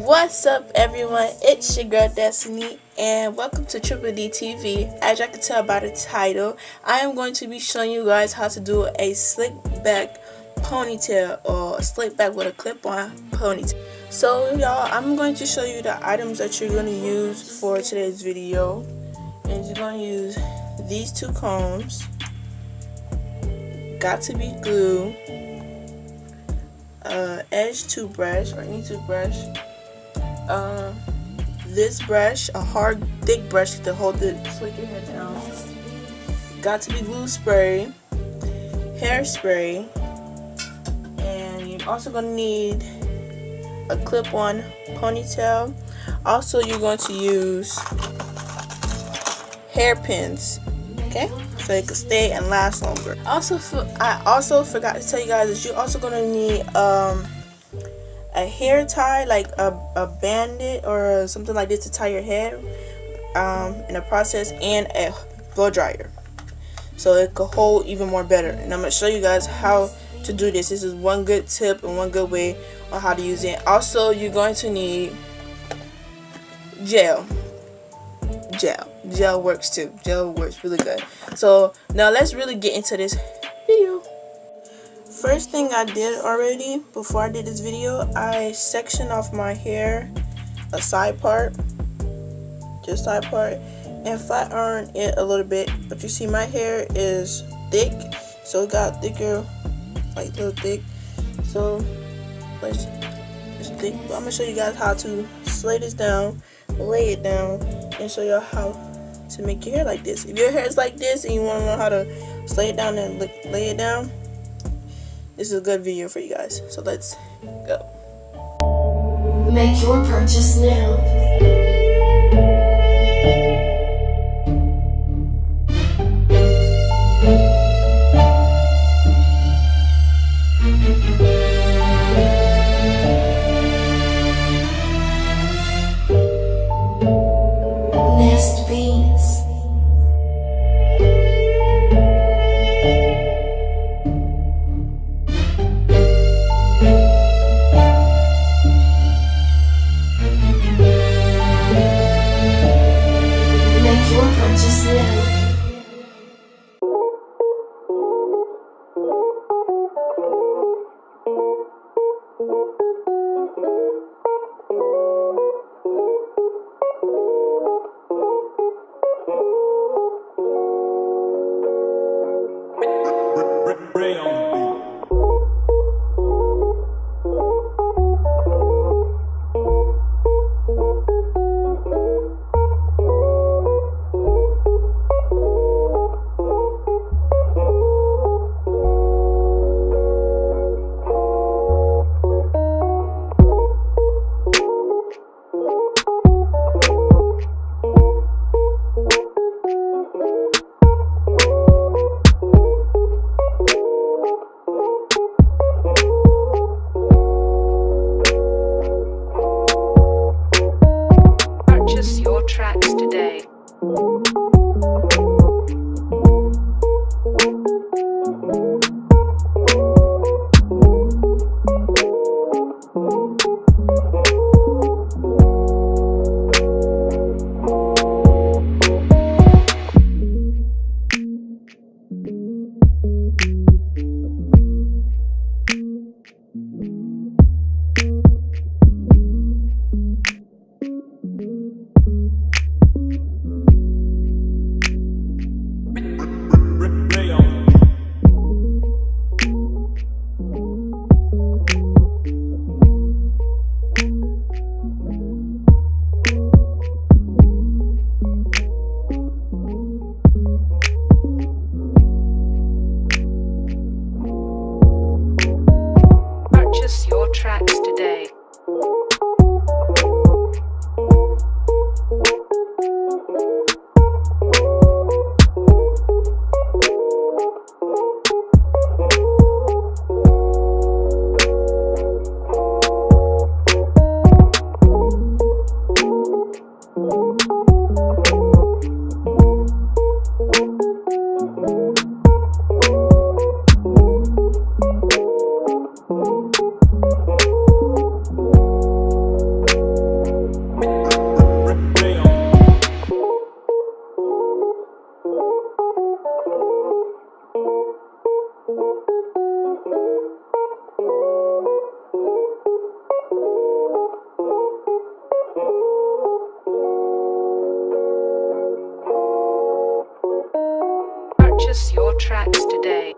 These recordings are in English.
What's up, everyone? It's your girl Destiny, and welcome to Triple D TV. As you can tell by the title, I am going to be showing you guys how to do a slick back ponytail, or a slick back with a clip-on ponytail. So y'all, I'm going to show you the items that you're going to use for today's video. And you're going to use these two combs, got to be glue, edge toothbrush or any toothbrush, this brush, a hard thick brush to hold the slick your hair down, got to be glue spray, hairspray, and you're also going to need a clip-on ponytail. Also, you're going to use hairpins, okay, so it can stay and last longer. I also forgot to tell you guys that you're also going to need a hair tie, like a bandit or something like this to tie your hair in the process, and a blow dryer so it could hold even more better. And I'm going to show you guys how to do this. This is one good tip and one good way on how to use it. Also, you're going to need gel. Gel works too. Gel works really good. So now let's really get into this video. First thing I did already before I did this video, I sectioned off my hair, a side part, just side part, and flat ironed it a little bit. But you see my hair is thick, so it got thicker, like a little thick. So it's thick. But I'm gonna show you guys how to lay this down, lay it down, and show you how to make your hair like this. If your hair is like this and you want to know how to lay it down and lay it down, this is a good video for you guys. So let's go. Make your purchase now. Nest Beans. Tracks today. Tracks today. Purchase your tracks today.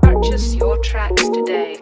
Purchase your tracks today.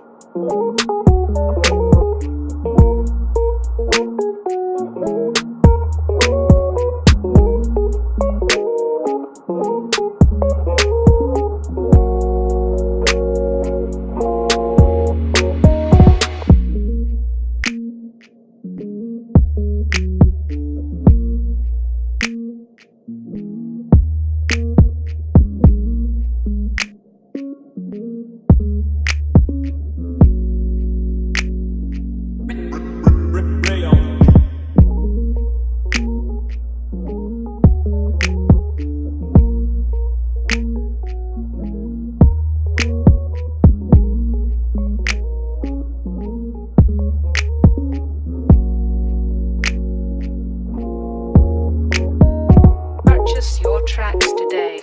Purchase your tracks today.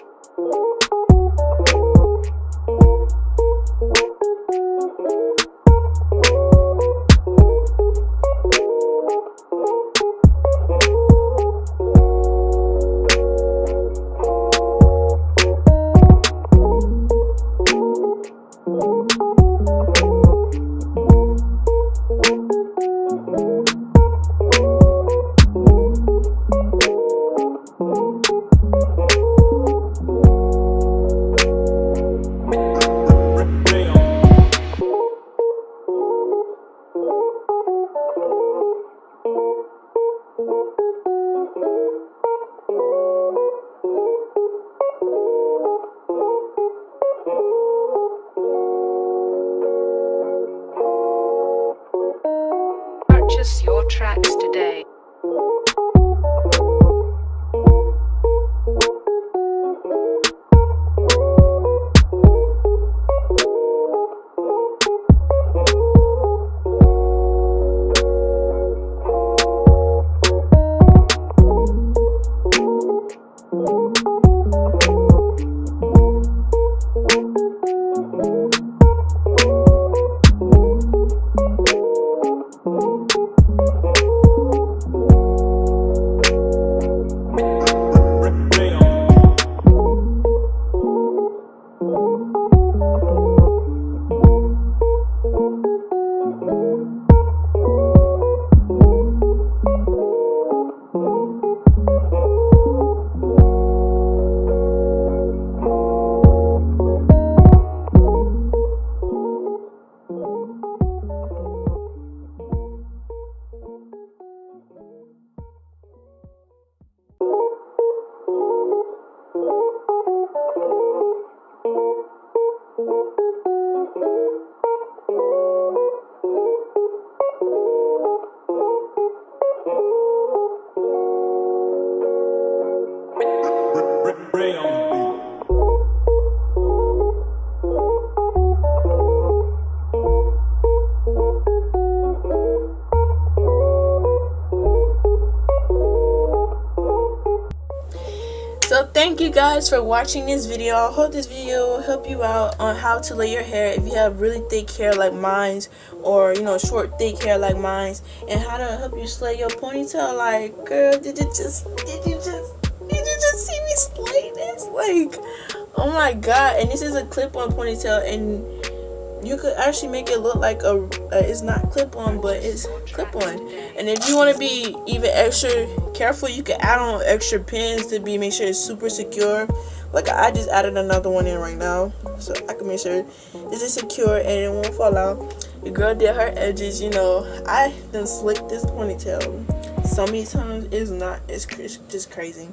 Purchase your tracks today. thank you guys for watching this video. I hope this video will help you out on how to lay your hair if you have really thick hair like mine, or you know, short thick hair like mine, and how to help you slay your ponytail. Like, girl, did you just see me slay this? Like, oh my god. And this is a clip-on ponytail, and you could actually make it look like it's not clip-on, but it's clip-on. And if you want to be even extra careful, you can add on extra pins to make sure it's super secure. Like, I just added another one in right now, so I can make sure this is secure and it won't fall out. Your girl did her edges. You know, I done slicked this ponytail so many times. It's just crazy.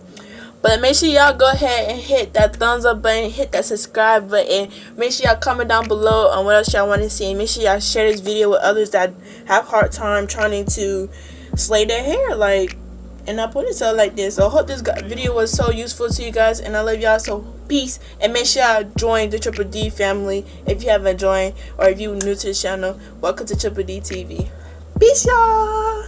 But make sure y'all go ahead and hit that thumbs up button, hit that subscribe button. Make sure y'all comment down below on what else y'all want to see. Make sure y'all share this video with others that have hard time trying to slay their hair like in a ponytail like this. So I hope this video was so useful to you guys, and I love y'all. So peace, and make sure y'all join the Triple D family if you haven't joined, or if you're new to the channel. Welcome to Triple D TV. Peace, y'all.